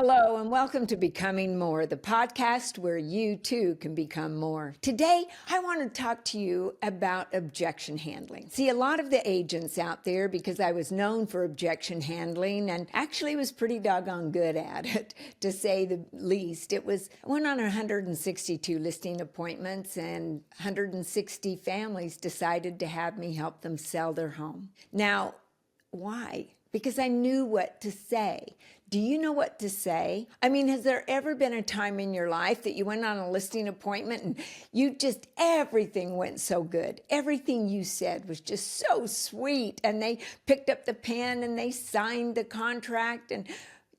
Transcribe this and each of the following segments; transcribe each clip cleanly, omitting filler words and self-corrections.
Hello, and welcome to Becoming More, the podcast where you too can become more. Today, I want to talk to you about objection handling. See, a lot of the agents out there, because I was known for objection handling and actually was pretty doggone good at it, to say the least. I went on 162 listing appointments, and 160 families decided to have me help them sell their home. Now, why? Because I knew what to say. Do you know what to say? I mean, has there ever been a time in your life that you went on a listing appointment and everything went so good? Everything you said was just so sweet, and they picked up the pen and they signed the contract and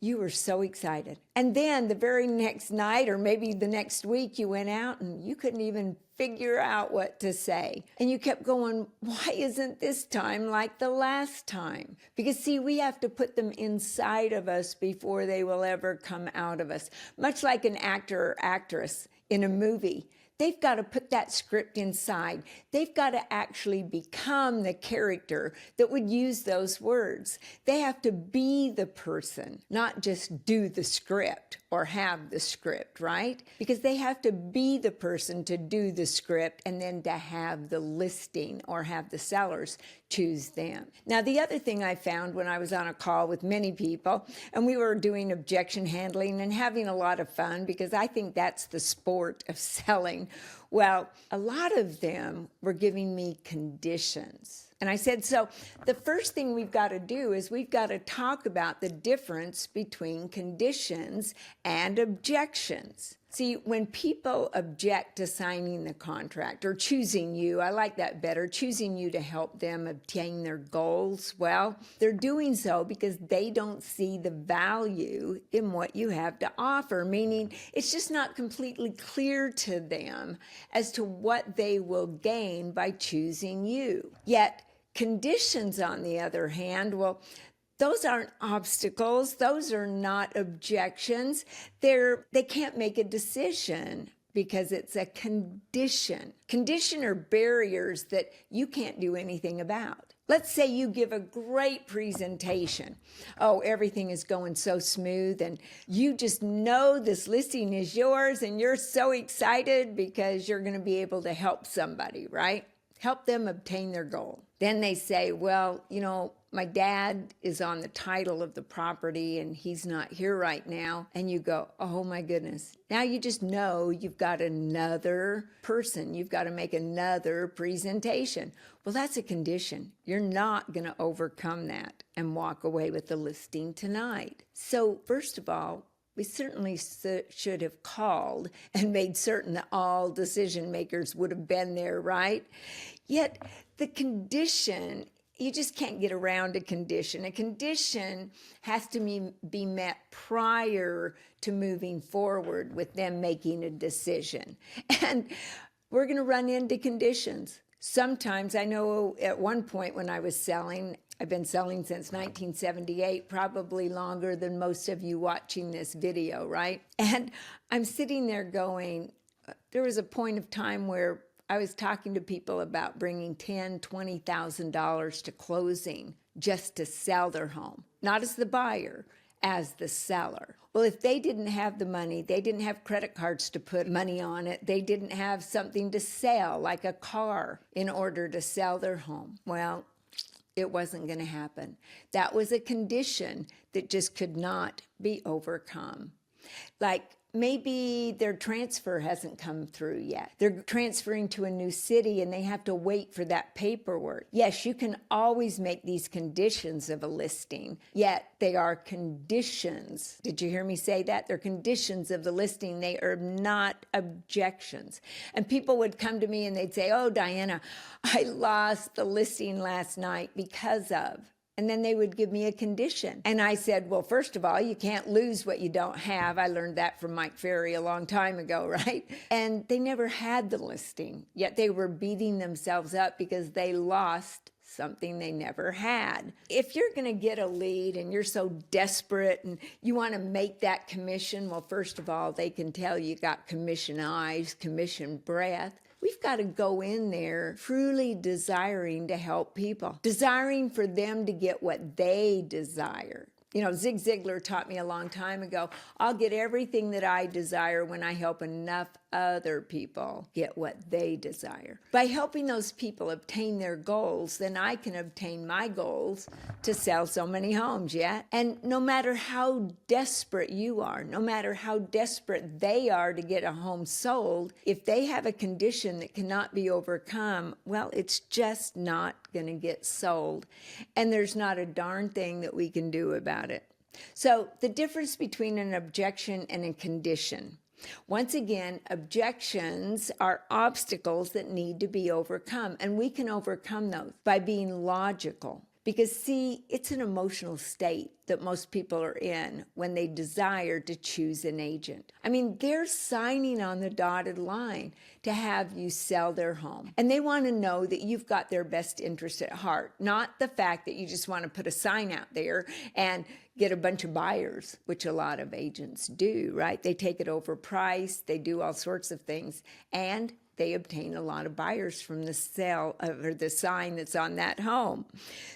you were so excited. And then the very next night, or maybe the next week, you went out and you couldn't even figure out what to say. And you kept going, why isn't this time like the last time? Because see, we have to put them inside of us before they will ever come out of us. Much like an actor or actress in a movie. They've got to put that script inside. They've got to actually become the character that would use those words. They have to be the person, not just do the script or have the script, right? Because they have to be the person to do the script and then to have the listing or have the sellers choose them. Now, the other thing I found when I was on a call with many people, and we were doing objection handling and having a lot of fun, because I think that's the sport of selling. Well, a lot of them were giving me conditions. And I said, so the first thing we've got to do is we've got to talk about the difference between conditions and objections. See, when people object to signing the contract or choosing you, I like that better, choosing you to help them obtain their goals, well, they're doing so because they don't see the value in what you have to offer, meaning it's just not completely clear to them as to what they will gain by choosing you. Yet, conditions, on the other hand, well, those aren't obstacles. Those are not objections. They can't make a decision because it's a condition. Condition are barriers that you can't do anything about. Let's say you give a great presentation. Oh, everything is going so smooth and you just know this listing is yours and you're so excited because you're going to be able to help somebody, right? Help them obtain their goal. Then they say, well, my dad is on the title of the property and he's not here right now. And you go, oh my goodness. Now you just know you've got another person. You've got to make another presentation. Well, that's a condition. You're not going to overcome that and walk away with the listing tonight. So first of all, we certainly should have called and made certain that all decision makers would have been there, right? Yet the condition, you just can't get around a condition. A condition has to be met prior to moving forward with them making a decision. And we're going to run into conditions. Sometimes, I know at one point when I was selling, I've been selling since 1978, probably longer than most of you watching this video, right? And I'm sitting there going, there was a point of time where I was talking to people about bringing $10,000, $20,000 to closing just to sell their home, not as the buyer, as the seller. Well, if they didn't have the money, they didn't have credit cards to put money on it, they didn't have something to sell, like a car, in order to sell their home. Well, it wasn't going to happen. That was a condition that just could not be overcome. Like maybe their transfer hasn't come through yet. They're transferring to a new city and they have to wait for that paperwork. Yes, you can always make these conditions of a listing, yet they are conditions. Did you hear me say that? They're conditions of the listing. They are not objections. And people would come to me and they'd say, oh, Dianna, I lost the listing last night because of. And then they would give me a condition. And I said, well, first of all, you can't lose what you don't have. I learned that from Mike Ferry a long time ago, right? And they never had the listing, yet they were beating themselves up because they lost something they never had. If you're going to get a lead and you're so desperate and you want to make that commission, well, first of all, they can tell you got commission eyes, commission breath. We've got to go in there truly desiring to help people, desiring for them to get what they desire. Zig Ziglar taught me a long time ago, I'll get everything that I desire when I help enough other people get what they desire. By helping those people obtain their goals, then I can obtain my goals to sell so many homes, yeah? And no matter how desperate you are, no matter how desperate they are to get a home sold, if they have a condition that cannot be overcome, well, it's just not going to get sold. And there's not a darn thing that we can do about it. So the difference between an objection and a condition. Once again, objections are obstacles that need to be overcome, and we can overcome those by being logical. Because, see, it's an emotional state that most people are in when they desire to choose an agent. I mean, they're signing on the dotted line to have you sell their home. And they want to know that you've got their best interest at heart, not the fact that you just want to put a sign out there and get a bunch of buyers, which a lot of agents do, right? They take it overpriced, they do all sorts of things, and they obtain a lot of buyers from the sale or the sign that's on that home.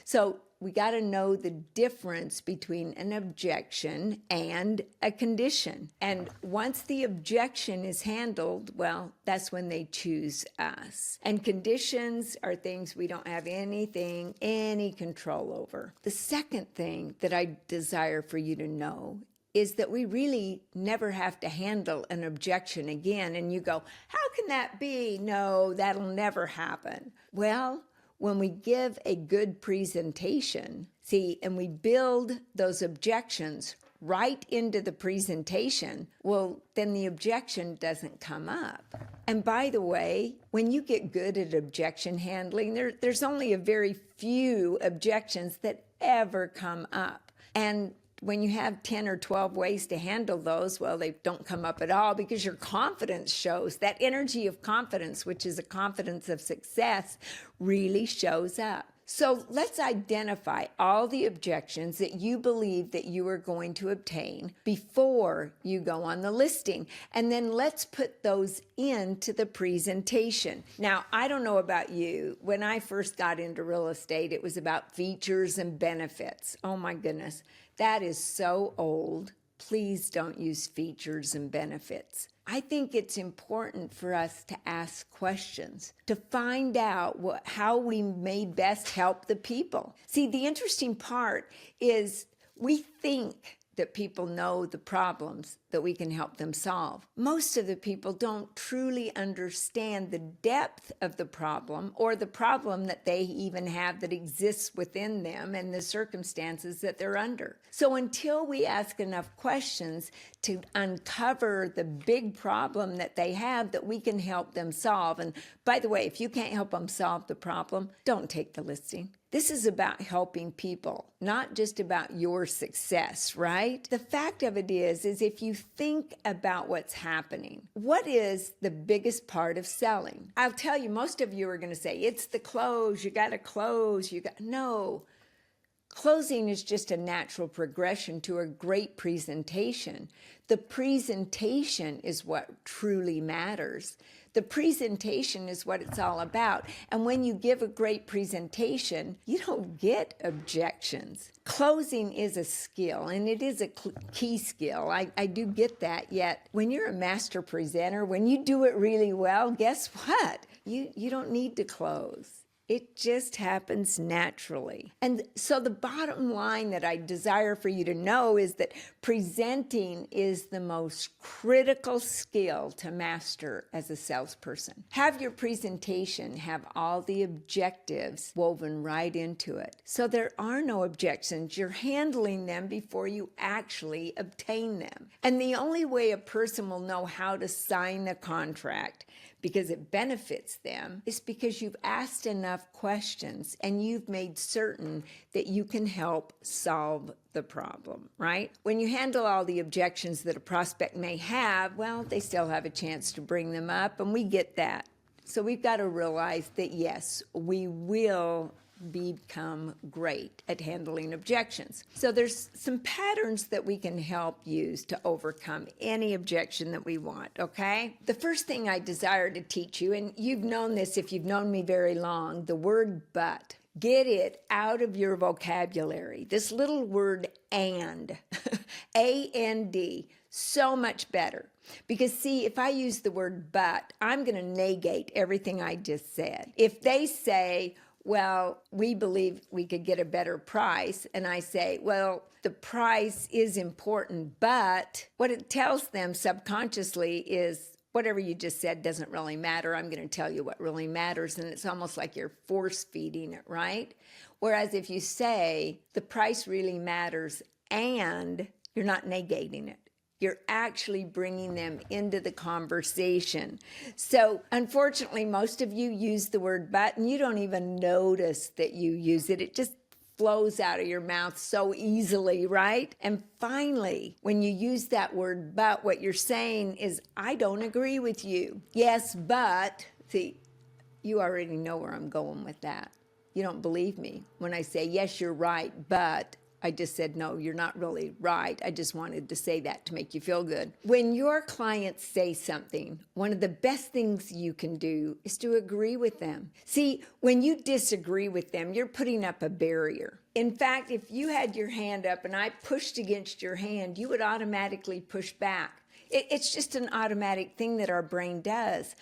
So we got to know the difference between an objection and a condition. And once the objection is handled, well, that's when they choose us. And conditions are things we don't have any control over. The second thing that I desire for you to know is that we really never have to handle an objection again. And you go, how can that be? No, that'll never happen. Well, when we give a good presentation, see, and we build those objections right into the presentation, well, then the objection doesn't come up. And by the way, when you get good at objection handling, there's only a very few objections that ever come up. And when you have 10 or 12 ways to handle those, well, they don't come up at all because your confidence shows. That energy of confidence, which is a confidence of success, really shows up. So let's identify all the objections that you believe that you are going to obtain before you go on the listing. And then let's put those into the presentation. Now, I don't know about you. When I first got into real estate, it was about features and benefits. Oh my goodness, that is so old. Please don't use features and benefits. I think it's important for us to ask questions to find out how we may best help the people. See, the interesting part is we think that people know the problems that we can help them solve. Most of the people don't truly understand the depth of the problem or the problem that they even have that exists within them and the circumstances that they're under. So until we ask enough questions to uncover the big problem that they have that we can help them solve, and by the way, if you can't help them solve the problem, don't take the listing. This is about helping people, not just about your success, right? The fact of it is if you think about what's happening, what is the biggest part of selling? I'll tell you, most of you are going to say, it's the close, you got to close, no. Closing is just a natural progression to a great presentation. The presentation is what truly matters. The presentation is what it's all about. And when you give a great presentation, you don't get objections. Closing is a skill, and it is a key skill. I do get that. Yet, when you're a master presenter, when you do it really well, guess what? You don't need to close. It just happens naturally. And so the bottom line that I desire for you to know is that presenting is the most critical skill to master as a salesperson. Have your presentation have all the objectives woven right into it. So there are no objections. You're handling them before you actually obtain them. And the only way a person will know how to sign the contract because it benefits them, is because you've asked enough questions and you've made certain that you can help solve the problem, right? When you handle all the objections that a prospect may have, well, they still have a chance to bring them up, and we get that. So we've got to realize that, yes, we will become great at handling objections. So there's some patterns that we can help use to overcome any objection that we want, okay? The first thing I desire to teach you, and you've known this if you've known me very long, the word but. Get it out of your vocabulary. This little word and, A-N-D, so much better. Because see, if I use the word but, I'm going to negate everything I just said. If they say, well, we believe we could get a better price, and I say, well, the price is important, but what it tells them subconsciously is, whatever you just said doesn't really matter. I'm going to tell you what really matters. And it's almost like you're force feeding it, right? Whereas if you say the price really matters and you're not negating it, you're actually bringing them into the conversation. So unfortunately, most of you use the word but, and you don't even notice that you use it. It just flows out of your mouth so easily, right? And finally, when you use that word but, what you're saying is, I don't agree with you. Yes, but, see, you already know where I'm going with that. You don't believe me when I say, yes, you're right, but I just said, no, you're not really right. I just wanted to say that to make you feel good. When your clients say something, one of the best things you can do is to agree with them. See, when you disagree with them, you're putting up a barrier. In fact, if you had your hand up and I pushed against your hand, you would automatically push back. It's just an automatic thing that our brain does.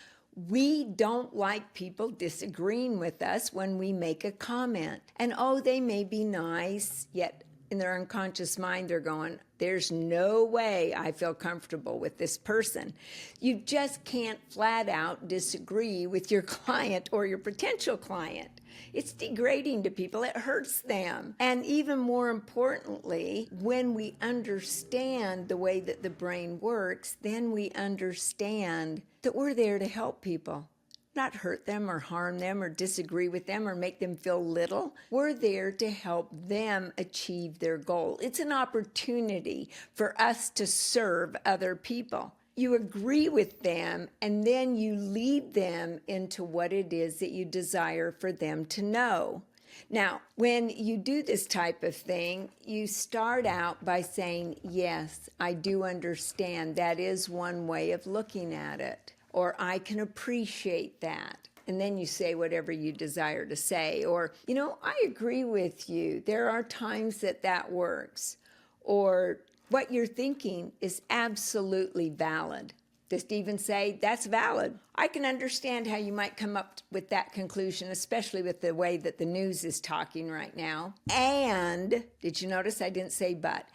We don't like people disagreeing with us when we make a comment. And oh, they may be nice, yet in their unconscious mind, they're going, there's no way I feel comfortable with this person. You just can't flat out disagree with your client or your potential client. It's degrading to people. It hurts them. And even more importantly, when we understand the way that the brain works, then we understand that we're there to help people, not hurt them or harm them or disagree with them or make them feel little. We're there to help them achieve their goal. It's an opportunity for us to serve other people. You agree with them, and then you lead them into what it is that you desire for them to know. Now, when you do this type of thing, you start out by saying, yes, I do understand. That is one way of looking at it. Or I can appreciate that. And then you say whatever you desire to say. Or, I agree with you. There are times that works. Or what you're thinking is absolutely valid. Just even say, that's valid. I can understand how you might come up with that conclusion, especially with the way that the news is talking right now. And, did you notice I didn't say but?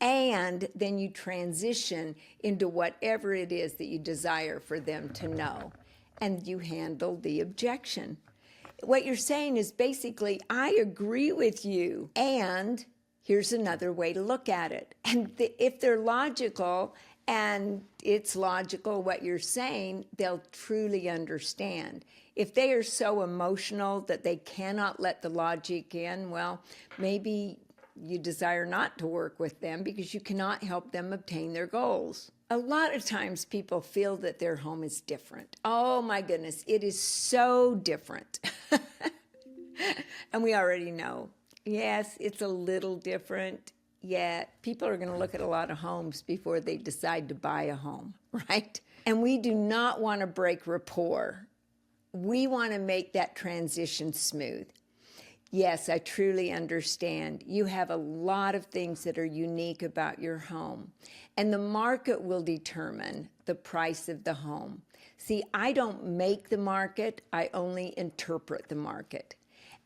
And then you transition into whatever it is that you desire for them to know. And you handle the objection. What you're saying is basically, I agree with you. And here's another way to look at it. And if they're logical, and it's logical what you're saying, they'll truly understand. If they are so emotional that they cannot let the logic in, well, maybe you desire not to work with them because you cannot help them obtain their goals. A lot of times people feel that their home is different. Oh my goodness, it is so different. And we already know. Yes, it's a little different, yet people are going to look at a lot of homes before they decide to buy a home, right? And we do not want to break rapport. We want to make that transition smooth. Yes, I truly understand. You have a lot of things that are unique about your home, and the market will determine the price of the home. See, I don't make the market, I only interpret the market.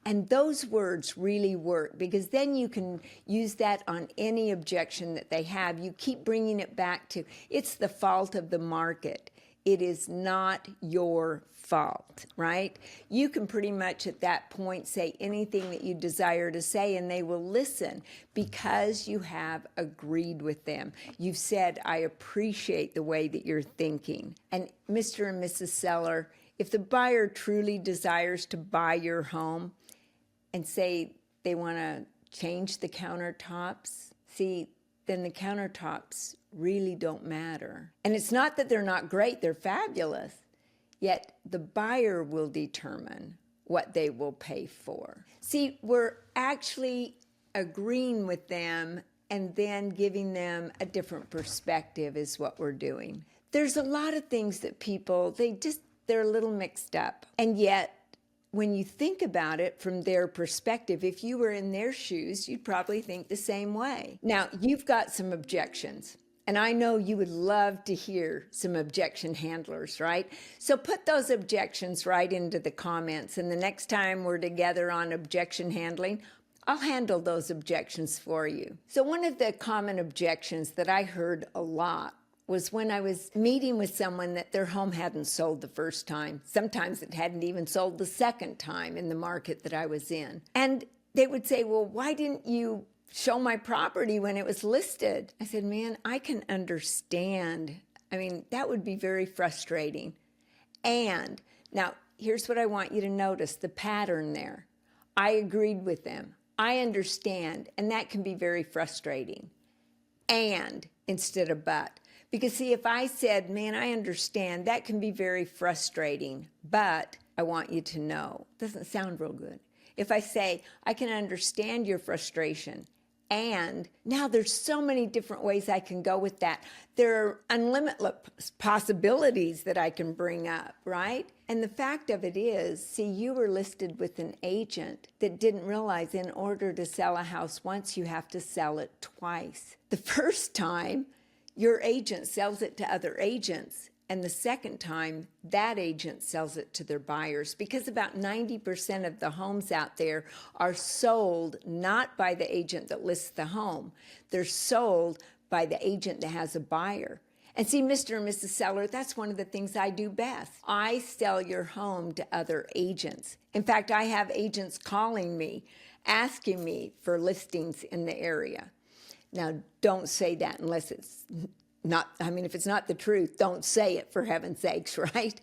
And those words really work because then you can use that on any objection that they have. You keep bringing it back to, it's the fault of the market. It is not your fault, right? You can pretty much at that point say anything that you desire to say and they will listen because you have agreed with them. You've said, I appreciate the way that you're thinking. And Mr. and Mrs. Seller, if the buyer truly desires to buy your home and say they want to change the countertops, see, then the countertops really don't matter. And it's not that they're not great, they're fabulous. Yet the buyer will determine what they will pay for. See, we're actually agreeing with them and then giving them a different perspective is what we're doing. There's a lot of things that people, they're a little mixed up. And yet when you think about it from their perspective, if you were in their shoes, you'd probably think the same way. Now, you've got some objections. And I know you would love to hear some objection handlers, right? So put those objections right into the comments. And the next time we're together on objection handling, I'll handle those objections for you. So one of the common objections that I heard a lot was when I was meeting with someone that their home hadn't sold the first time. Sometimes it hadn't even sold the second time in the market that I was in. And they would say, well, why didn't you show my property when it was listed? I said, man, I can understand. I mean, that would be very frustrating. And now here's what I want you to notice, the pattern there. I agreed with them. I understand. And that can be very frustrating. And instead of but. Because see, if I said, man, I understand, that can be very frustrating, but I want you to know. Doesn't sound real good. If I say, I can understand your frustration, and now there's so many different ways I can go with that. There are unlimited possibilities that I can bring up, right? And the fact of it is, see, you were listed with an agent that didn't realize in order to sell a house once, you have to sell it twice. The first time, your agent sells it to other agents. And the second time, that agent sells it to their buyers, because about 90% of the homes out there are sold not by the agent that lists the home. They're sold by the agent that has a buyer. And see, Mr. and Mrs. Seller, that's one of the things I do best. I sell your home to other agents. In fact, I have agents calling me, asking me for listings in the area. Now, don't say that unless it's not, I mean, if it's not the truth, don't say it, for heaven's sakes, right?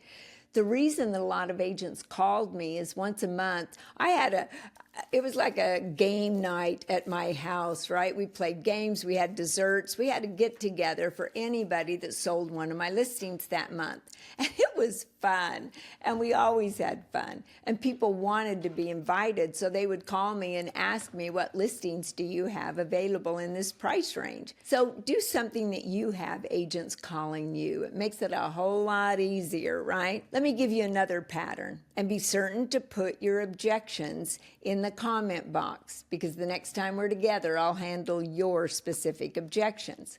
The reason that a lot of agents called me is once a month, it was like a game night at my house, right? We played games, we had desserts, we had to get together for anybody that sold one of my listings that month. And it was fun, and we always had fun. And people wanted to be invited, so they would call me and ask me, what listings do you have available in this price range? So do something that you have agents calling you. It makes it a whole lot easier, right? Let me give you another pattern, and be certain to put your objections in the comment box, because the next time we're together, I'll handle your specific objections.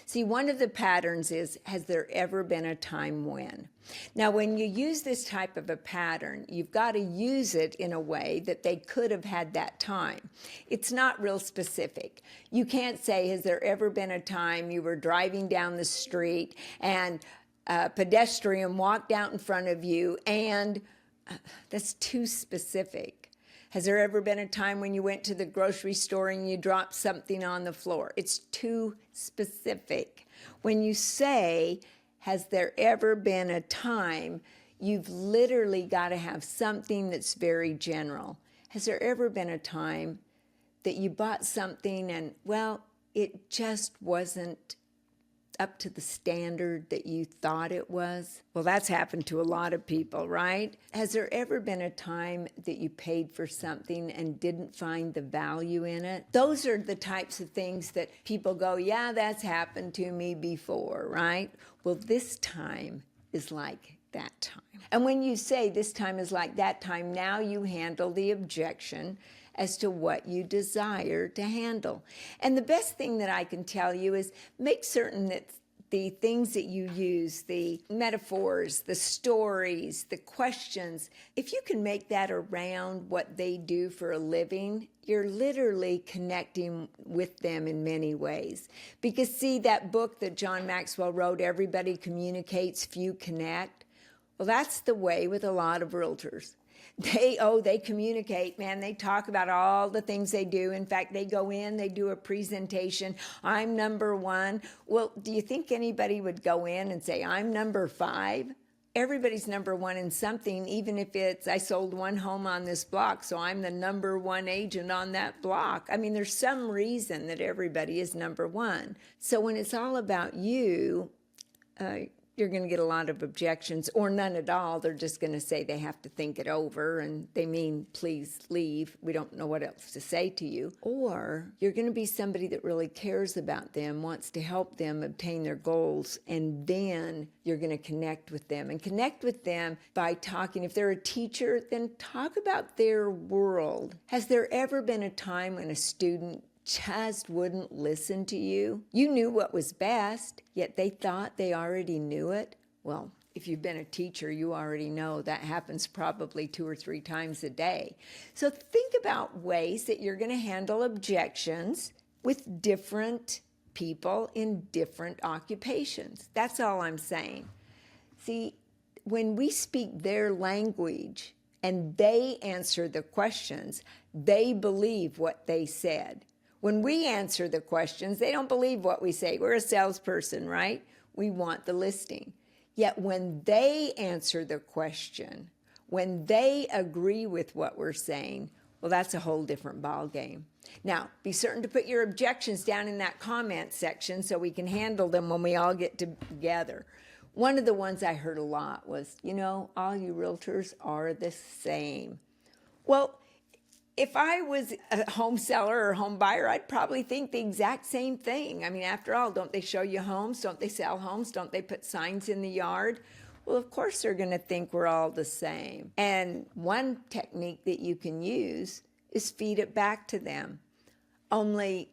See, one of the patterns is, has there ever been a time when? Now, when you use this type of a pattern, you've got to use it in a way that they could have had that time. It's not real specific. You can't say, has there ever been a time you were driving down the street and a pedestrian walked out in front of you, and that's too specific. Has there ever been a time when you went to the grocery store and you dropped something on the floor? It's too specific. When you say, has there ever been a time, you've literally got to have something that's very general. Has there ever been a time that you bought something and, well, it just wasn't up to the standard that you thought it was? Well, that's happened to a lot of people, right? Has there ever been a time that you paid for something and didn't find the value in it? Those are the types of things that people go, yeah, that's happened to me before, right? Well, this time is like that time. And when you say this time is like that time, now you handle the objection as to what you desire to handle. And the best thing that I can tell you is make certain that the things that you use, the metaphors, the stories, the questions, if you can make that around what they do for a living, you're literally connecting with them in many ways. Because see, that book that John Maxwell wrote, Everybody Communicates, Few Connect, well, that's the way with a lot of realtors. They communicate, man. They talk about all the things they do. In fact, they go in, they do a presentation. I'm number one. Well, do you think anybody would go in and say, I'm number 5? Everybody's number 1 in something, even if it's, I sold one home on this block, so I'm the number 1 agent on that block. I mean, there's some reason that everybody is number 1. So when it's all about you, you're going to get a lot of objections or none at all. They're just going to say they have to think it over and they mean, please leave. We don't know what else to say to you. Or you're going to be somebody that really cares about them, wants to help them obtain their goals, and then you're going to connect with them. And connect with them by talking. If they're a teacher, then talk about their world. Has there ever been a time when a student just wouldn't listen to you? You knew what was best, yet they thought they already knew it. Well, if you've been a teacher, you already know that happens probably 2 or 3 times a day. So think about ways that you're going to handle objections with different people in different occupations. That's all I'm saying. See, when we speak their language and they answer the questions, they believe what they said. When we answer the questions, they don't believe what we say. We're a salesperson, right? We want the listing. Yet when they answer the question, when they agree with what we're saying, well, that's a whole different ballgame. Now, be certain to put your objections down in that comment section so we can handle them when we all get together. One of the ones I heard a lot was, all you realtors are the same. Well, if I was a home seller or home buyer, I'd probably think the exact same thing. I mean, after all, don't they show you homes? Don't they sell homes? Don't they put signs in the yard? Well, of course they're going to think we're all the same. And one technique that you can use is feed it back to them. Only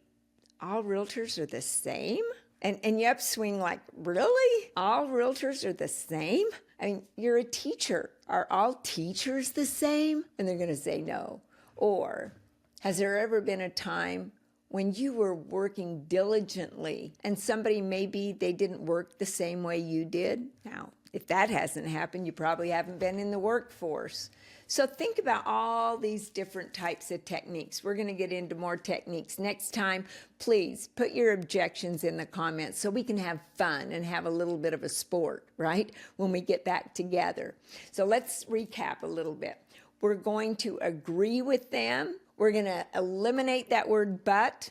all realtors are the same? And you upswing like, really? All realtors are the same? I mean, you're a teacher. Are all teachers the same? And they're going to say no. Or has there ever been a time when you were working diligently and somebody maybe they didn't work the same way you did? Now, if that hasn't happened, you probably haven't been in the workforce. So think about all these different types of techniques. We're going to get into more techniques next time. Please put your objections in the comments so we can have fun and have a little bit of a sport, right, when we get back together. So let's recap a little bit. We're going to agree with them. We're going to eliminate that word but,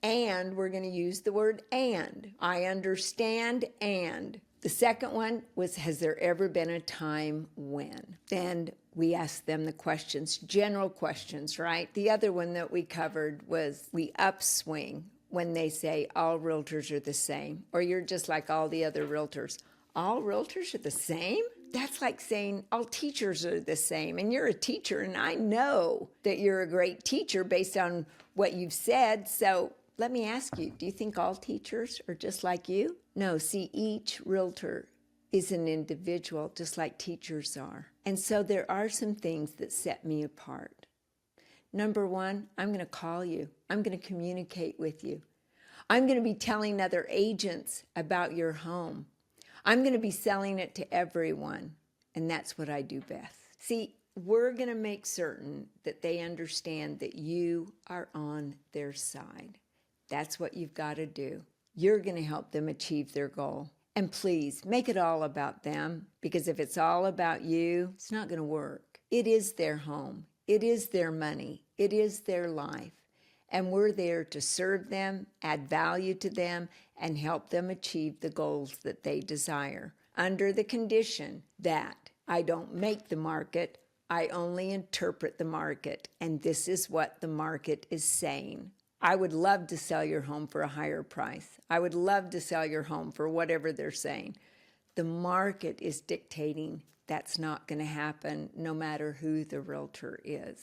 and we're going to use the word and. I understand and. The second one was, has there ever been a time when? And we asked them the questions, general questions, right? The other one that we covered was we upswing when they say all realtors are the same, or you're just like all the other realtors. All realtors are the same? That's like saying all teachers are the same, and you're a teacher, and I know that you're a great teacher based on what you've said. So let me ask you, do you think all teachers are just like you? No, see, each realtor is an individual, just like teachers are. And so there are some things that set me apart. Number one, I'm going to call you. I'm going to communicate with you. I'm going to be telling other agents about your home. I'm going to be selling it to everyone, and that's what I do best. See, we're going to make certain that they understand that you are on their side. That's what you've got to do. You're going to help them achieve their goal. And please, make it all about them, because if it's all about you, it's not going to work. It is their home. It is their money. It is their life. And we're there to serve them, add value to them, and help them achieve the goals that they desire, under the condition that I don't make the market, I only interpret the market, and this is what the market is saying. I would love to sell your home for a higher price. I would love to sell your home for whatever they're saying. The market is dictating that's not going to happen no matter who the realtor is.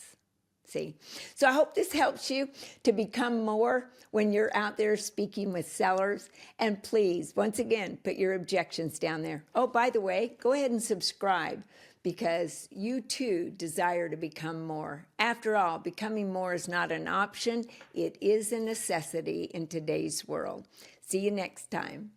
See? So I hope this helps you to become more when you're out there speaking with sellers. And please, once again, put your objections down there. Oh, by the way, go ahead and subscribe, because you too desire to become more. After all, becoming more is not an option. It is a necessity in today's world. See you next time.